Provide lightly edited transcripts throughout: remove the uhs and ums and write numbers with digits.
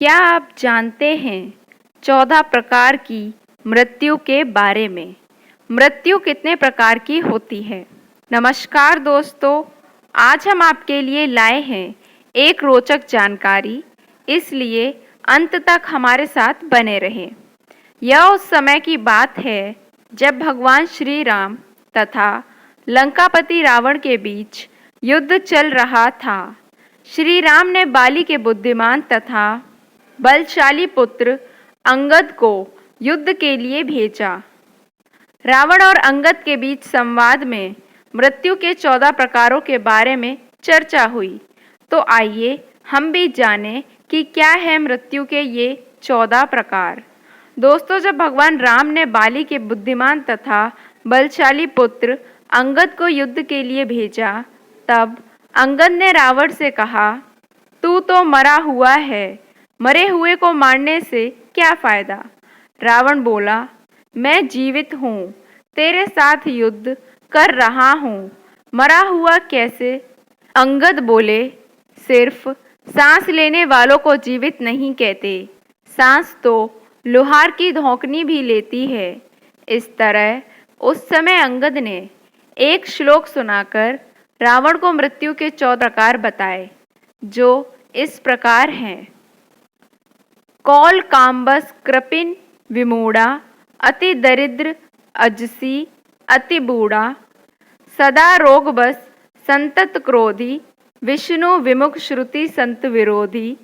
क्या आप जानते हैं 14 प्रकार की मृत्यु के बारे में? मृत्यु कितने प्रकार की होती है? नमस्कार दोस्तों, आज हम आपके लिए लाए हैं एक रोचक जानकारी, इसलिए अंत तक हमारे साथ बने रहें। यह उस समय की बात है जब भगवान श्री राम तथा लंकापति रावण के बीच युद्ध चल रहा था। श्री राम ने बाली के बुद्धिमान तथा बलशाली पुत्र अंगद को युद्ध के लिए भेजा। रावण और अंगद के बीच संवाद में मृत्यु के 14 प्रकारों के बारे में चर्चा हुई। तो आइए हम भी जानें कि क्या है मृत्यु के ये 14 प्रकार। दोस्तों, जब भगवान राम ने बाली के बुद्धिमान तथा बलशाली पुत्र अंगद को युद्ध के लिए भेजा, तब अंगद ने रावण से कहा, तू तो मरा हुआ है, मरे हुए को मारने से क्या फायदा? रावण बोला, मैं जीवित हूँ, तेरे साथ युद्ध कर रहा हूँ, मरा हुआ कैसे? अंगद बोले, सिर्फ सांस लेने वालों को जीवित नहीं कहते, सांस तो लोहार की धौंकनी भी लेती है। इस तरह उस समय अंगद ने एक श्लोक सुनाकर रावण को मृत्यु के 14 प्रकार बताए, जो इस प्रकार हैं। कौल काम्बस कृपिन विमूढ़ा, अति दरिद्र अजसी अति बूढ़ा, सदा रोग बस संतत क्रोधी, विष्णु विमुख श्रुति संत विरोधी,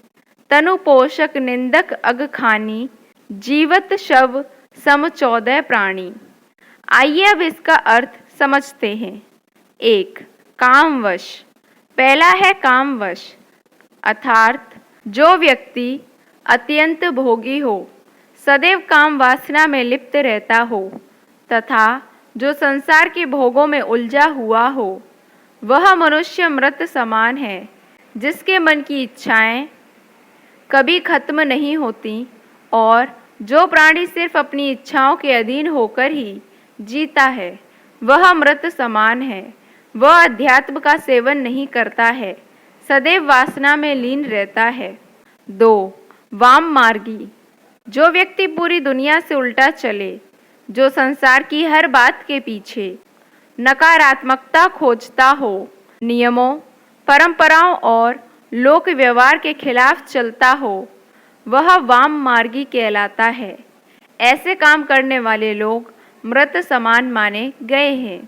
तनु पोषक निंदक अग खानी, जीवत शव सम 14 प्राणी। आइए अब इसका अर्थ समझते हैं। 1. कामवश। पहला है कामवश, अर्थात जो व्यक्ति अत्यंत भोगी हो, सदैव काम वासना में लिप्त रहता हो तथा जो संसार के भोगों में उलझा हुआ हो, वह मनुष्य मृत समान है, जिसके मन की इच्छाएं कभी खत्म नहीं होती और जो प्राणी सिर्फ अपनी इच्छाओं के अधीन होकर ही जीता है, वह मृत समान है। वह अध्यात्म का सेवन नहीं करता है, सदैव वासना में लीन रहता है। 2. वाम मार्गी। जो व्यक्ति पूरी दुनिया से उल्टा चले, जो संसार की हर बात के पीछे नकारात्मकता खोजता हो, नियमों, परंपराओं और लोक व्यवहार के खिलाफ चलता हो, वह वाम मार्गी कहलाता है। ऐसे काम करने वाले लोग मृत समान माने गए हैं।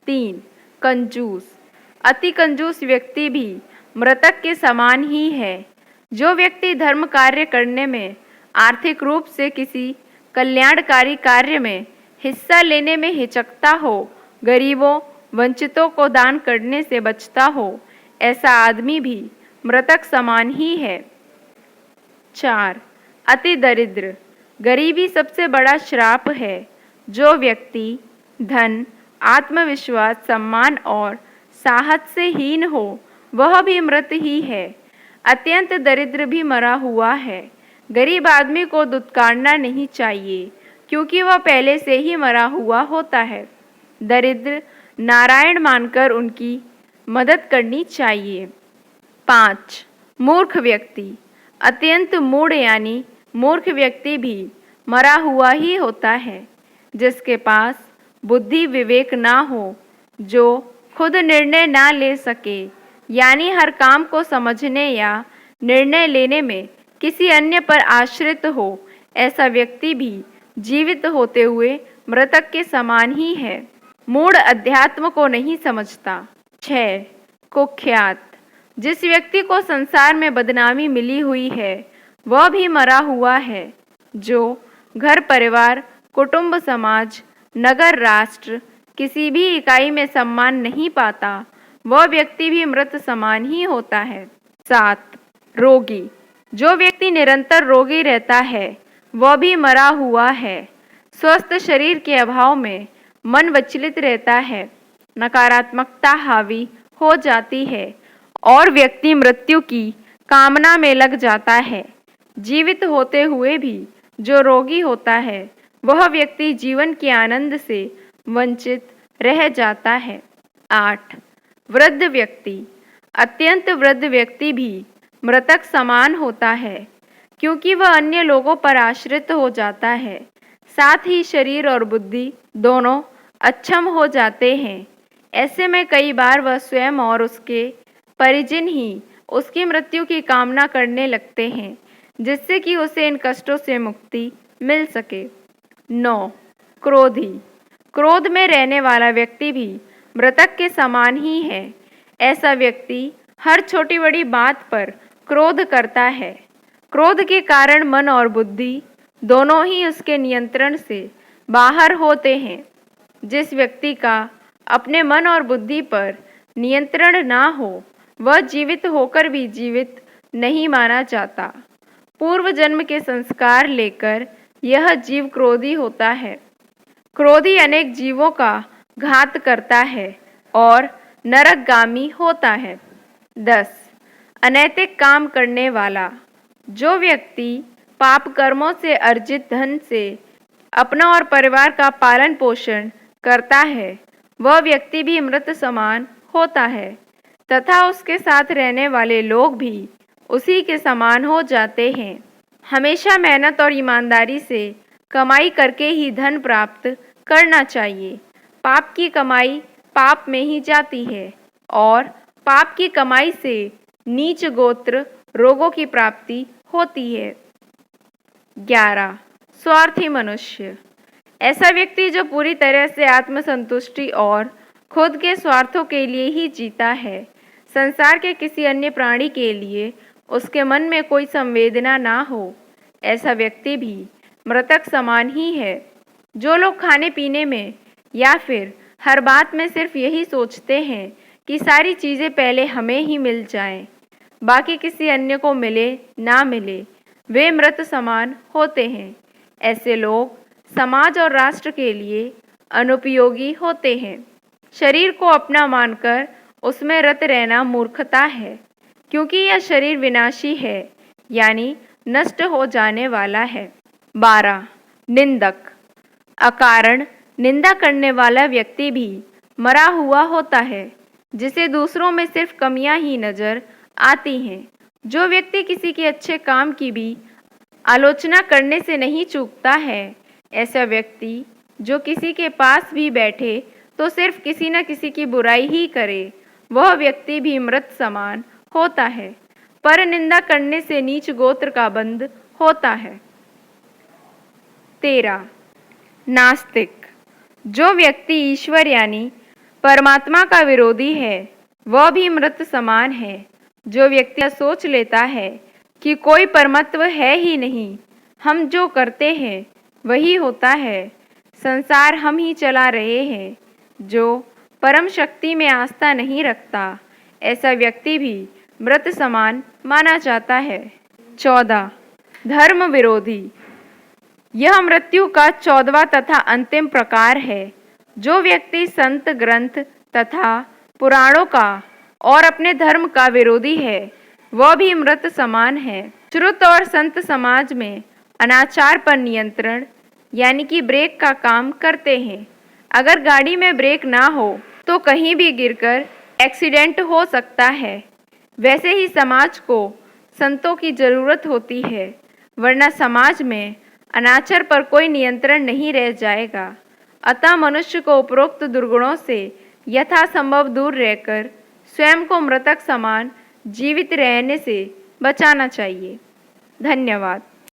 3. कंजूस। अति कंजूस व्यक्ति भी मृतक के समान ही है। जो व्यक्ति धर्म कार्य करने में, आर्थिक रूप से किसी कल्याणकारी कार्य में हिस्सा लेने में हिचकता हो, गरीबों वंचितों को दान करने से बचता हो, ऐसा आदमी भी मृतक समान ही है। 4. अति दरिद्र। गरीबी सबसे बड़ा श्राप है। जो व्यक्ति धन, आत्मविश्वास, सम्मान और साहस से हीन हो, वह भी मृत ही है। अत्यंत दरिद्र भी मरा हुआ है। गरीब आदमी को दुत्कारना नहीं चाहिए, क्योंकि वह पहले से ही मरा हुआ होता है। दरिद्र नारायण मानकर उनकी मदद करनी चाहिए। 5. मूर्ख व्यक्ति। अत्यंत मूढ़ यानी मूर्ख व्यक्ति भी मरा हुआ ही होता है। जिसके पास बुद्धि विवेक ना हो, जो खुद निर्णय ना ले सके, यानी हर काम को समझने या निर्णय लेने में किसी अन्य पर आश्रित हो, ऐसा व्यक्ति भी जीवित होते हुए मृतक के समान ही है। मूढ़ अध्यात्म को नहीं समझता। 6. कुख्यात। जिस व्यक्ति को संसार में बदनामी मिली हुई है, वह भी मरा हुआ है। जो घर परिवार, कुटुंब, समाज, नगर, राष्ट्र किसी भी इकाई में सम्मान नहीं पाता, वह व्यक्ति भी मृत समान ही होता है। 7. रोगी। जो व्यक्ति निरंतर रोगी रहता है, वह भी मरा हुआ है। स्वस्थ शरीर के अभाव में मन विचलित रहता है, नकारात्मकता हावी हो जाती है और व्यक्ति मृत्यु की कामना में लग जाता है। जीवित होते हुए भी जो रोगी होता है, वह व्यक्ति जीवन के आनंद से वंचित रह जाता है। 8. वृद्ध व्यक्ति। अत्यंत वृद्ध व्यक्ति भी मृतक समान होता है। क्योंकि वह अन्य लोगों पर आश्रित हो जाता है। साथ ही शरीर और बुद्धि दोनों अक्षम हो जाते हैं। ऐसे में कई बार वह स्वयं और उसके परिजन ही उसकी मृत्यु की कामना करने लगते हैं, जिससे कि उसे इन कष्टों से मुक्ति मिल सके। 9. क्रोधी। क्रोध में रहने वाला व्यक्ति भी मृतक के समान ही है। ऐसा व्यक्ति हर छोटी बड़ी बात पर क्रोध करता है। क्रोध के कारण मन और बुद्धि दोनों ही उसके नियंत्रण से बाहर होते हैं। जिस व्यक्ति का अपने मन और बुद्धि पर नियंत्रण ना हो, वह जीवित होकर भी जीवित नहीं माना जाता। पूर्व जन्म के संस्कार लेकर यह जीव क्रोधी होता है। क्रोधी अनेक जीवों का घात करता है और नरकगामी होता है। 10. अनैतिक काम करने वाला। जो व्यक्ति पाप कर्मों से अर्जित धन से अपना और परिवार का पालन पोषण करता है, वह व्यक्ति भी मृत समान होता है तथा उसके साथ रहने वाले लोग भी उसी के समान हो जाते हैं। हमेशा मेहनत और ईमानदारी से कमाई करके ही धन प्राप्त करना चाहिए। पाप की कमाई पाप में ही जाती है और पाप की कमाई से नीच गोत्र रोगों की प्राप्ति होती है। 11. स्वार्थी मनुष्य। ऐसा व्यक्ति जो पूरी तरह से आत्मसंतुष्टि और खुद के स्वार्थों के लिए ही जीता है। संसार के किसी अन्य प्राणी के लिए उसके मन में कोई संवेदना ना हो, ऐसा व्यक्ति भी मृतक समान ही है। जो लोग खाने पीने में या फिर हर बात में सिर्फ यही सोचते हैं कि सारी चीज़ें पहले हमें ही मिल जाएं, बाकी किसी अन्य को मिले ना मिले, वे मृत समान होते हैं। ऐसे लोग समाज और राष्ट्र के लिए अनुपयोगी होते हैं। शरीर को अपना मानकर उसमें रत रहना मूर्खता है, क्योंकि यह शरीर विनाशी है, यानी नष्ट हो जाने वाला है। 12. निंदक। अकारण निंदा करने वाला व्यक्ति भी मरा हुआ होता है, जिसे दूसरों में सिर्फ कमियां ही नजर आती हैं। जो व्यक्ति किसी के अच्छे काम की भी आलोचना करने से नहीं चूकता है, ऐसा व्यक्ति जो किसी के पास भी बैठे तो सिर्फ किसी न किसी की बुराई ही करे, वह व्यक्ति भी मृत समान होता है। पर निंदा करने से नीच गोत्र का बंध होता है। 13. नास्तिक। जो व्यक्ति ईश्वर यानी परमात्मा का विरोधी है, वह भी मृत समान है। जो व्यक्ति सोच लेता है कि कोई परमत्व है ही नहीं, हम जो करते हैं वही होता है, संसार हम ही चला रहे हैं, जो परम शक्ति में आस्था नहीं रखता, ऐसा व्यक्ति भी मृत समान माना जाता है। 14. धर्म विरोधी। यह मृत्यु का 14वां तथा अंतिम प्रकार है। जो व्यक्ति संत ग्रंथ तथा पुराणों का और अपने धर्म का विरोधी है, वह भी मृत समान है। श्रुत और संत समाज में अनाचार पर नियंत्रण यानी कि ब्रेक का काम करते हैं। अगर गाड़ी में ब्रेक ना हो तो कहीं भी गिरकर एक्सीडेंट हो सकता है। वैसे ही समाज को संतों की ज़रूरत होती है, वरना समाज में अनाचार पर कोई नियंत्रण नहीं रह जाएगा। अतः मनुष्य को उपरोक्त दुर्गुणों से यथासंभव दूर रहकर स्वयं को मृतक समान जीवित रहने से बचाना चाहिए। धन्यवाद।